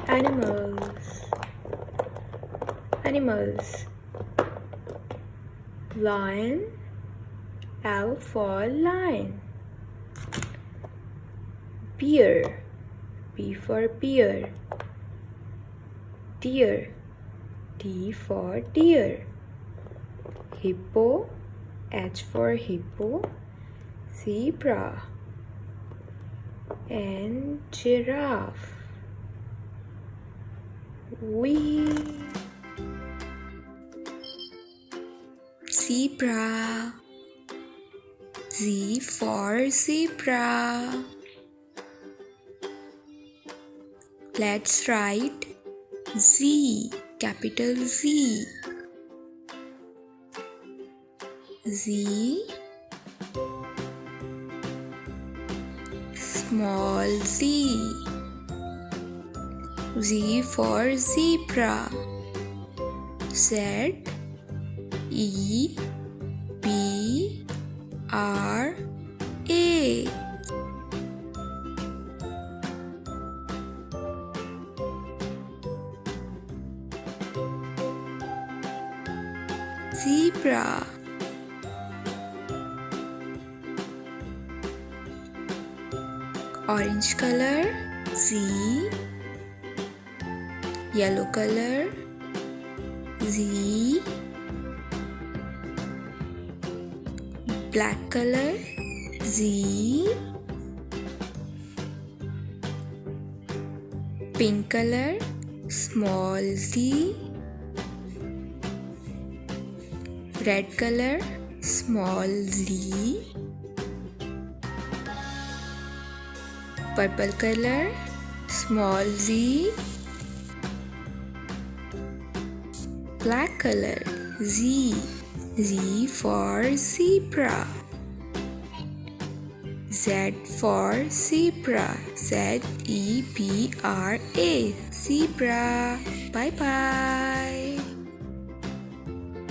Animals. Animals. Lion. L for lion. Bear. B for bear. Deer. D for deer. Hippo. H for hippo. Zebra. And giraffe. Zebra. Z for zebra. Let's write Z, capital Z. Z, small z. Z for zebra. Z, E, B, R, A. Zebra. Orange color, Z. Yellow color, Z. Black color, Z. Pink color, small z. Red color, small z. Purple color, small z. Black color, Z. Z for zebra. Z for zebra. Z-E-B-R-A. Zebra. Bye bye.